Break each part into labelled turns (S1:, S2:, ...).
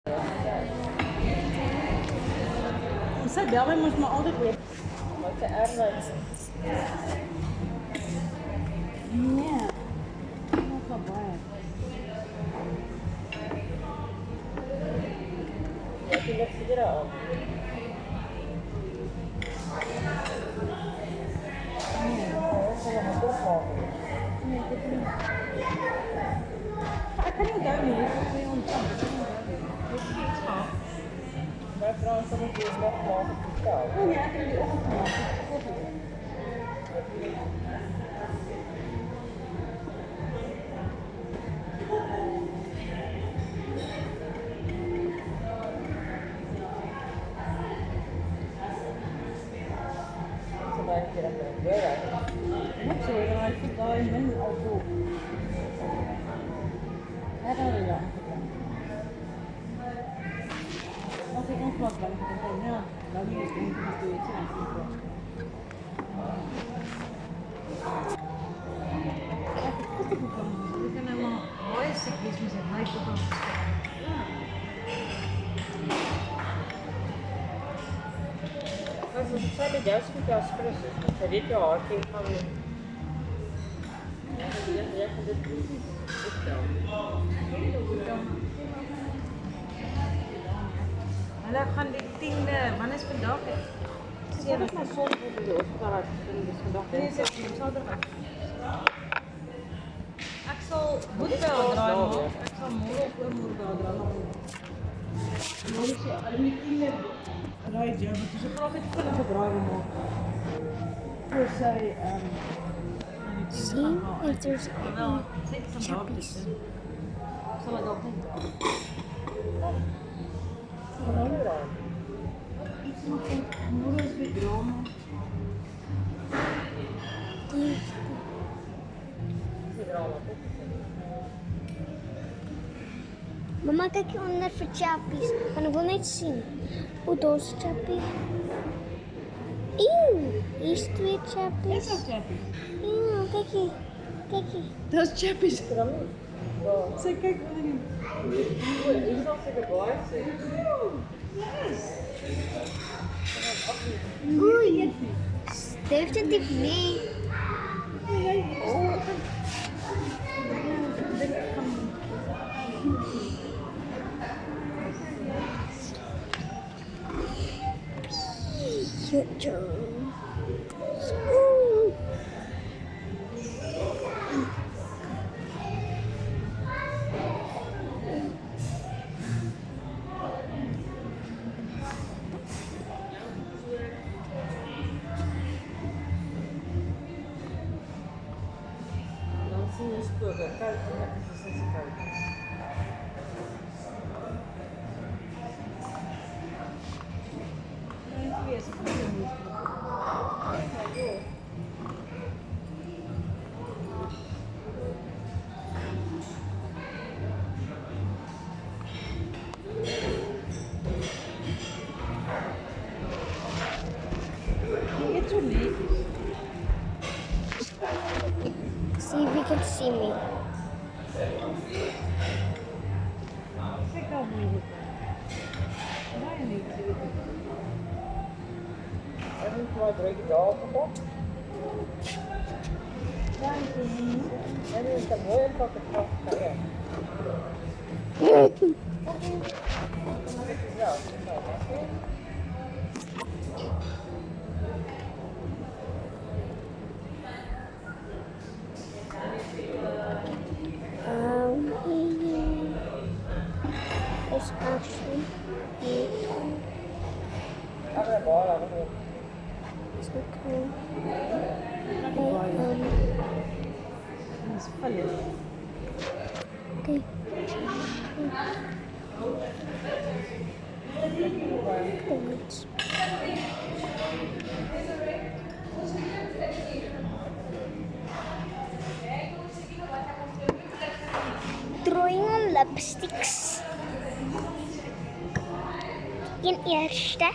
S1: Sy bel my mos maar altyd weer.
S2: Wat 'n erns.
S1: Nee. Nog wel baie.
S2: Ja, jy het seker al.
S1: Ek kan nie onthou nie, ek kan nie onthou. Ek het iets gehad.
S2: My vrou sê moet jy nog maak vertel.
S1: Nee, ek het die oggend gemaak.
S2: So baie keer dan weer.
S1: Net so, dan ek vir daai min alkohol. Ek het al ja. As ek ons wat dan kan doen, ja. Dan moet ek doen dit toe. Ek kan nou maar baie siek wees met sy lyf op ons.
S2: As jy sê jy jy moet jou spres, jy weet jou hart teen van jy kan dit vertel.
S1: Hulle gaan die 10de, wanneer is vandag?
S2: Sê dit maar soms moet jy hospitaal uit, dis vandag.
S1: Nee, dis Saterdag. Ek sal Boedewel draai maak. Ek sal môre of oormôre daar draai. Môre sê hulle moet 10de ry jy, want jy graag net vinnige draai wil maak. Vir sy
S3: See if there's
S1: wel, sê dit vandag dis. Sal ek dalk net iets nog môre is weer drama.
S3: Mama, kyk hier onder vir chappies. Want ek wil net sien. O, daar's 'n chappie. Eeuw, hier's 2 chappies.
S1: Dis ook chappies.
S3: Eeuw, kyk hier. Kyk hier.
S1: Dis chappies.
S2: Ja.
S1: Sy kyk onder die.
S2: Hier is nog seker baie sê.
S3: Oei, definitief nie. Oh.
S2: Dan sien jy spore, kyk net as jy se kyk.
S3: See if you can see me.
S2: En moet maar 3 dae gekom. En is dan mooi om te krijgen.
S3: It's actually it's okay. Okay. Thanks. Drawing on lipsticks. Een eerste.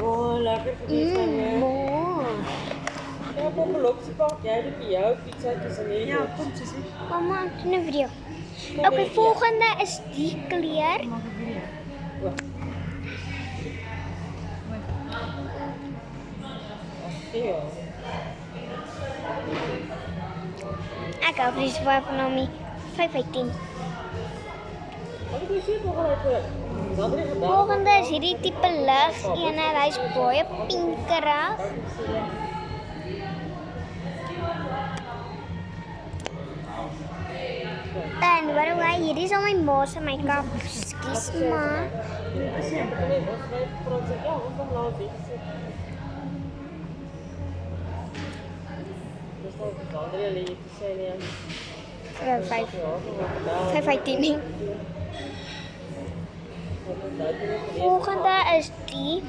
S2: Oh, lekker geweest dan weer.
S3: Mooi.
S2: kom belofte pak, jy het vir jou pizzaatjies in hierdie
S1: Ja,
S2: box.
S1: kom sussie.
S3: Mama, ek doen 'n video. Okay, volgende is die kleur.
S1: Maak 'n video.
S2: O, ja.
S3: Ek hou van die swaar van hom. 5 uit 10.
S2: Wat het jy sê nog al uit? Sandra het gedaan.
S3: Volgende is hierdie tipe lig en hy's baie pinkerig. En by the way, hierdie is al my ma se make-up. Skus ma. Ja, 5 uit 10. Volgende is die.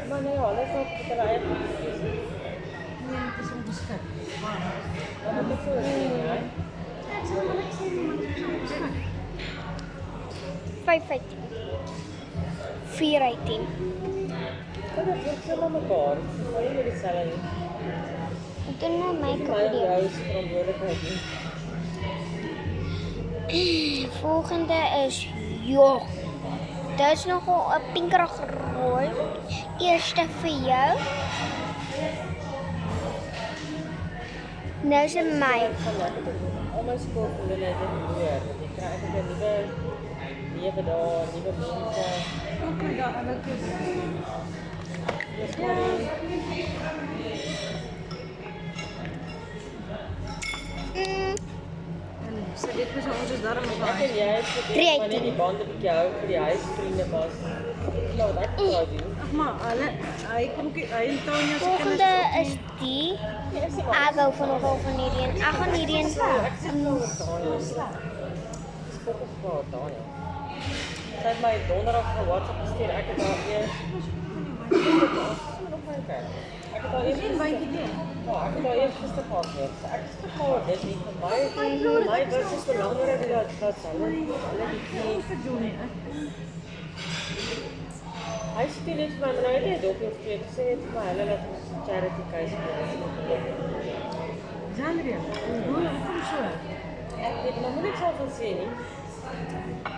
S2: Maar nee, alles op die lijn.
S1: Nee, het is onbeskik.
S2: Dat is so sien, hè?
S3: 5 uit 10. 4 uit 10.
S2: Dit is net so mekaar. Maar nie dieselfde nie.
S3: Ek doen nou make-up
S2: My
S3: video.
S2: vrou se verantwoordelikheid nie.
S3: Volgende is joh. Dit is nogal 'n pinkerig rooi. Eerste vir jou. Nou is dit my.
S2: Al my skoolvriende het dit gehoor. Jy kry eintlik 'n nuwe lewe daar, nuwe mense.
S1: Okay, daar hulle kies.
S2: Dis maar
S1: So dit was ons is daarom
S2: ek
S1: mekaar.
S2: en jy het
S3: Drie uit
S2: wanneer die
S3: tien.
S2: bande bietjie hou vir die huisvriende was. Nou wat ek wou doen.
S1: Ag maar hulle hy kom hy en Tanya se
S3: Volgende is die. Ek hou van nogal van hierdie een. Ek gaan hierdie een.
S2: Ek sê nou oor Tanya. Skop op vir Tanya. Sy het my donderdag 'n WhatsApp gestuur. Ek het haar eers ek het haar eers
S1: Sien bytjie dit.
S2: ja, ek het haar eers gister gehad. So ek is gegaan dit nie vir my was is belangrik dat hulle die
S1: vir Johnny.
S2: hy stuur net vir my maar hy het dit ook nie gesê sê net vir my hulle laat ons charity case doen.
S1: Zandria. Hoe kom so?
S2: Ek weet nog niks van sê nie.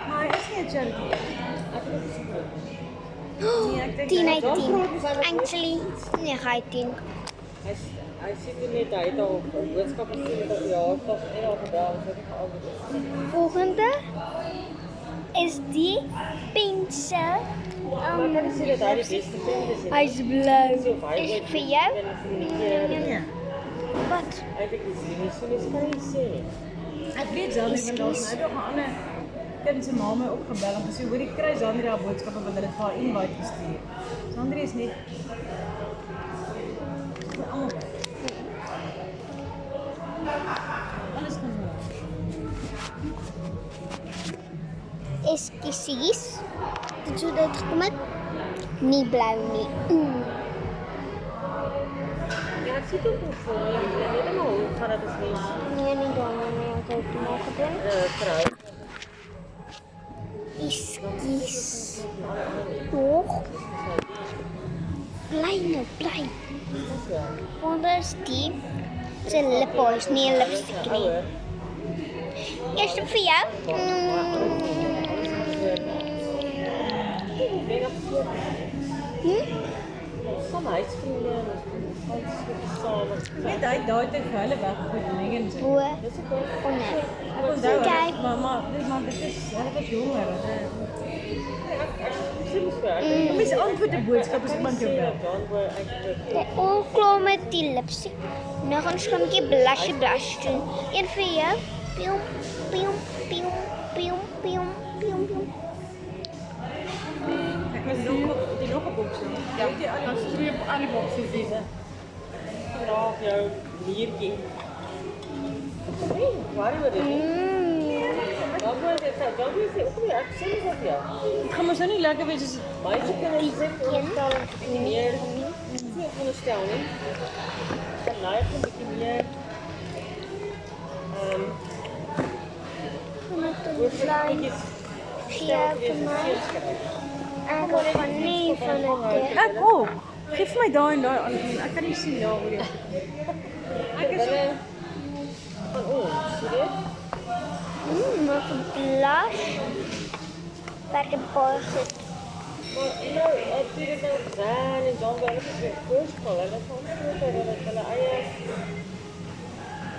S1: Maar hy is nie 'n charity.
S2: Ek het dit gesien.
S1: Nee, ek dink
S3: 10 uit 10. Actually, 9 uit 10.
S2: Hy sê toe net hy het al 'n boodskap gestuur met 'n verjaarsdag en al gebel en sy het geantwoord.
S3: Volgende is die pensel.
S2: Maar kan jy sê dat hy die beste vriend is?
S3: Hy's blou. Is dit vir jou?
S1: Ja.
S3: Wat?
S2: Ek het gesien, so dis kan jy sê.
S1: Ek weet Zandria van daar, hy het nog 'n ander kind se ma my opgebel en gesê hoor ek kry Zandria boodskappe want hulle het vir haar invite gestuur. Zandria is net almal. Alles gaan goed.
S3: Ekskusies. Dit sou dit gekom het. Nie blou nie.
S2: Ja, ek sê ook vir my, jy weet maar hoe gaan dit as mens
S3: Nee, nie dan nie. Ek het dit maar gedoen.
S2: trou?
S3: Ekskuus. Toch? Bly nou, bly. Volgende is die. Sy lippies, nie 'n lipstick nie.
S2: Ouer.
S3: Eerste vir jou.
S2: Van huisvriende en ons saam.
S1: Net hy daai tyd vir hulle weggegooi Megan se.
S3: Bo,
S2: Dis ek ook.
S3: onder.
S1: Ek onthou
S3: Kyk.
S1: mamma, dit is hulle was jonger.
S2: Sien mos vir.
S1: Mens antwoord 'n boodskap as iemand jou bel.
S2: Dan word ek
S3: Dit al klaar met die lipstick. Nou gaan ons 'n bietjie blush doen. Een vir jou. Pium, pium, pium, pium, pium, pium, pium.
S1: Ek was die nog 'n boks. Ja, die al die streep al die boksies dis.
S2: graag jou niertjie. Waar word dit? Dan word dit dan moet jy ook nie ek sê nie vir jou.
S1: Ek gaan mos nou nie lekker wees as
S2: Meisje kinders sê veronderstel om bietjie meer nie veronderstel nie. Dan laai ek 'n bietjie meer
S3: Met 'n klein gee vir my. Ek gaan nie van het
S1: Ek ook. Geef my daai en daai aan. Ek kan nie sien daar oor jou.
S2: Ek is van ons, jy weet?
S3: maar van blush. Waar de boy zit.
S2: Maar nou, ek sê dit nou Zan en John Bell is weer voorspel. Hulle gaan groter en hulle eie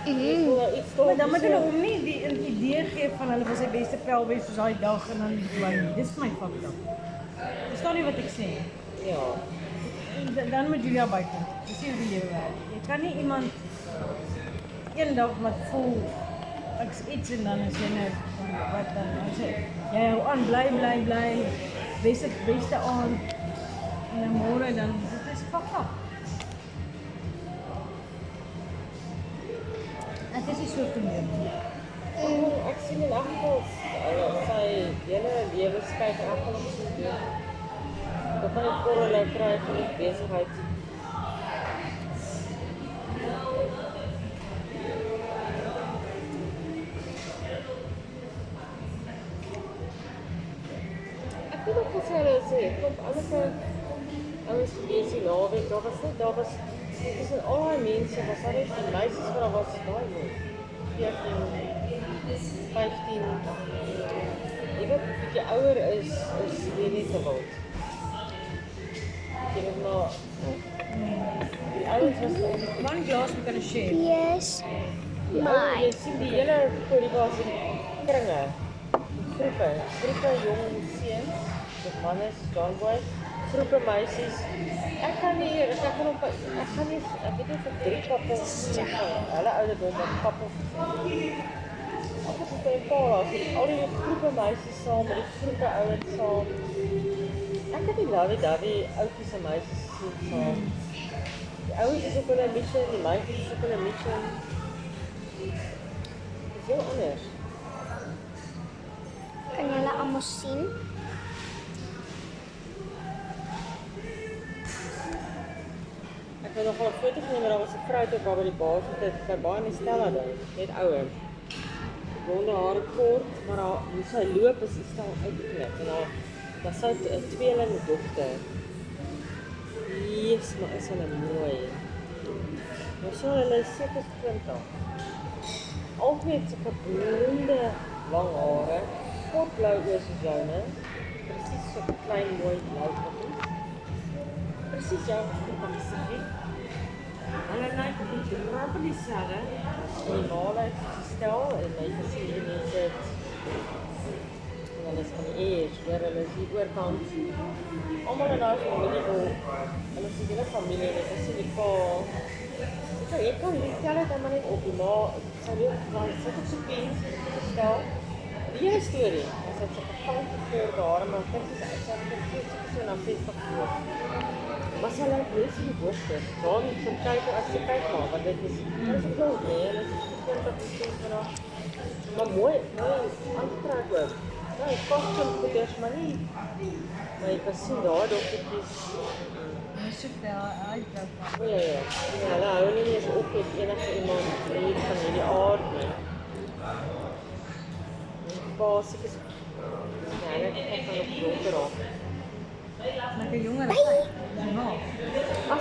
S2: iets
S1: Maar dan moet hulle hom nie die 'n idee gee van hulle wil sy beste pel wees soos daai dag en dan bly nie. Dis vir my fucked up. Verstaan nie wat ek sê nie.
S2: Ja.
S1: Dan moet Julia buiten. Dis nie hoe die lewe werk. Jy kan nie iemand een dag wat voel ek's iets en dan is jy nou wat dan sê jy hou aan bly beste aan en dan môre dan dit is fuck up. Ek is nie so verneem nie.
S2: Ek sien in elk geval sy hele lewenskyk afgeloop so doen. Dat van die korrele kry van die besigheid. Ek weet nog wat sy hulle sê, klop alles gewees die naweek, daar was tussen al die mense, was daar net die meisies wat daar was, baie mooi. 14, 15, jy weet, bietjie ouer is die nie te wild. Jy weet maar, die ouers was
S1: One glass we can share.
S3: Yes.
S2: die ouer, jy sien die hele korribaas in kringe, groepe jong seuns, met mannes, John Boy, groepe meisies. Ek weet nie vir 3 kappels, hulle ouderdom met kappels. Ek het vir 'n paar al die groepe meisies saam, met die groepe ouens saam. Ek het die lovey-dovey oudjies en meisies gesien saam. Die ouens is op hulle mission, die meisies is op hulle mission. Dit is heel anders.
S3: Kan jullie allemaal zien?
S2: Ek het nog 'n foto geneem, maar daar was 'n vrou wat daar by die baas sit, by baie in die Stella ding, net ouer. Blonde hare kort, maar haar hoe sy loop is die stel uitgeknip en daar sy 'n tweeling dogter. Jesus, maar is hulle mooi. Maar so hulle is seker 20. Altyd sulke blonde lang hare, kort blou oë soos joune. Presies so klein mooi blou koppies. Presies jou koppies. Hulle lyk prapper dieselfde. Die male is gestel en my gesien die mense en hulle is van die eers, weer hulle is hier oorkant. Almal in daai familie wil, hulle is die hele familie, net as die pa. Jy kan nie tel dit maar net op die ma, sy sit op sy pens, gestel. Die hele storie, as het sy gevang gekleurde hare, maar ek dink sy het so na 60 voor. Maar sy lyk net so die borste. Daar moet jy kyk as jy kyk maar, want dit is blond, nee, en dit is 20% van haar. Maar mooi aangetrek ook. Nou, kostuum goeders, maar nie. Maar jy kan sien daar doktertjies.
S1: Hy soek daar uit dat
S2: Ja, hulle hou nie eens op met enige iemand hier van hierdie aard nie. Basies is hulle kan op donker raak.
S1: like 'n jonger as hy. Ja.